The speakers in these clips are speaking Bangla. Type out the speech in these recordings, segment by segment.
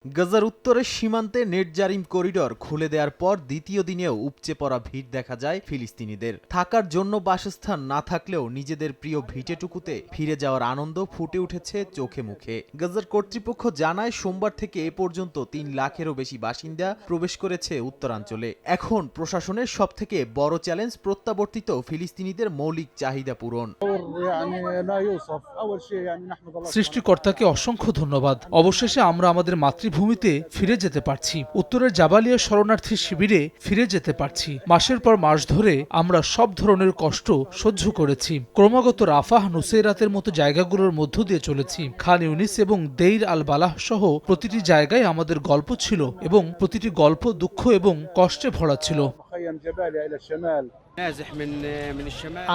গাজার উত্তরের সীমান্তে নেট জারিম করিডর খুলে দেওয়ার পর দ্বিতীয় দিনেও উপচে পড়া ভিড় দেখা যায় ফিলিস্তিনিদের। থাকার জন্য বাসস্থান না থাকলেও নিজেদের প্রিয় ভিটেটুকুতে ফিরে যাওয়ার আনন্দ ফুটে উঠেছে চোখে মুখে। গাজার কর্তৃপক্ষ জানায় সোমবার থেকে এ পর্যন্ত ৩ লাখেরও বেশি বাসিন্দা প্রবেশ করেছে উত্তরাঞ্চলে। এখন প্রশাসনের সবথেকে বড় চ্যালেঞ্জ প্রত্যাবর্তিত ফিলিস্তিনিদের মৌলিক চাহিদা পূরণ। সৃষ্টিকর্তাকে অসংখ্য ধন্যবাদ। অবশেষে আমরা আমাদের মাতৃভূমিতে ফিরে যেতে পারছি। উত্তরের জাবালিয়া শরণার্থী শিবিরে ফিরে যেতে পারছি। মাসের পর মাস ধরে আমরা সব ধরনের কষ্ট সহ্য করেছি। ক্রমাগত রাফাহ, নুসেরাতের মতো জায়গাগুলোর মধ্য দিয়ে চলেছি। খান ইউনিস এবং দেইর আল বালাহ সহ প্রতিটি জায়গায় আমাদের গল্প ছিল এবং প্রতিটি গল্প দুঃখ এবং কষ্টে ভরা ছিল।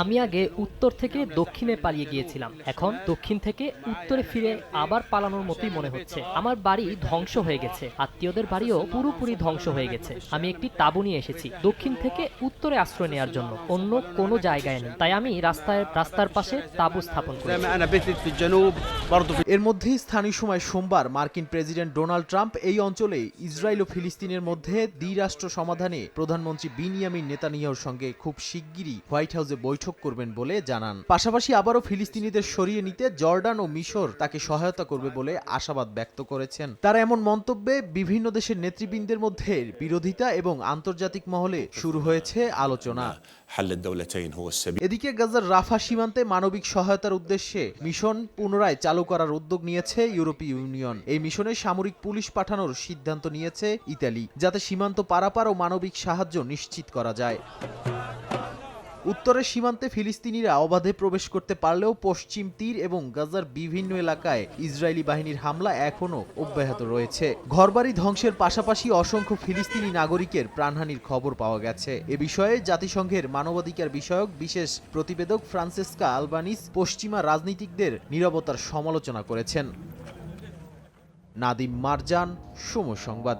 আমি আগে উত্তর থেকে দক্ষিণে পালিয়ে গিয়েছিলাম, এখন দক্ষিণ থেকে উত্তরে ফিরে আবার পালানোর মতোই মনে হচ্ছে। আমার বাড়ি ধ্বংস হয়ে গেছে, আত্মীয়দের বাড়িও পুরোপুরি ধ্বংস হয়ে গেছে। আমি একটি তাঁবু নিয়ে এসেছি দক্ষিণ থেকে উত্তরে আশ্রয় নেওয়ার জন্য, অন্য কোনো জায়গায় নেই। তাই আমি রাস্তার পাশে তাঁবু স্থাপন করি। এর মধ্যেই স্থানীয় সময় সোমবার মার্কিন প্রেসিডেন্ট ডোনাল্ড ট্রাম্প এই অঞ্চলে ইসরায়েল ও ফিলিস্তিনের মধ্যে দ্বিরাষ্ট্র সমাধানে প্রধানমন্ত্রী বিনিয়ামিন নেতানিয়াহুর সঙ্গে খুব শিগগিরই হোয়াইট হাউসে বৈঠক করবেন বলে জানান। পাশাপাশি আবারও ফিলিস্তিনিদের সরিয়ে নিতে জর্ডান ও মিশর তাকে সহায়তা করবে বলে আশাবাদ ব্যক্ত করেছেন। তার এমন মন্তব্যে বিভিন্ন দেশের নেতৃবৃন্দের মধ্যে বিরোধিতা এবং আন্তর্জাতিক মহলে শুরু হয়েছে আলোচনা। এদিকে গাজার রাফা সীমান্তে মানবিক সহায়তার উদ্দেশ্যে মিশন পুনরায় চালু করার উদ্যোগ নিয়েছে ইউরোপীয় ইউনিয়ন। এই মিশনে সামরিক পুলিশ পাঠানোর সিদ্ধান্ত নিয়েছে ইতালি, যাতে সীমান্ত পারাপার ও মানবিক সাহায্য নিশ্চিত করা যায়। উত্তরের সীমান্তে ফিলিস্তিনিরা অবাধে প্রবেশ করতে পারলেও পশ্চিম তীর এবং গাজার বিভিন্ন এলাকায় ইসরায়েলি বাহিনীর হামলা এখনও অব্যাহত রয়েছে। ঘরবাড়ি ধ্বংসের পাশাপাশি অসংখ্য ফিলিস্তিনি নাগরিকের প্রাণহানির খবর পাওয়া গেছে। এ বিষয়ে জাতিসংঘের মানবাধিকার বিষয়ক বিশেষ প্রতিবেদক ফ্রান্সেসকা আলবানিস পশ্চিমা রাজনীতিকদের নীরবতার সমালোচনা করেছেন। নাদিম মারজান, সময় সংবাদ।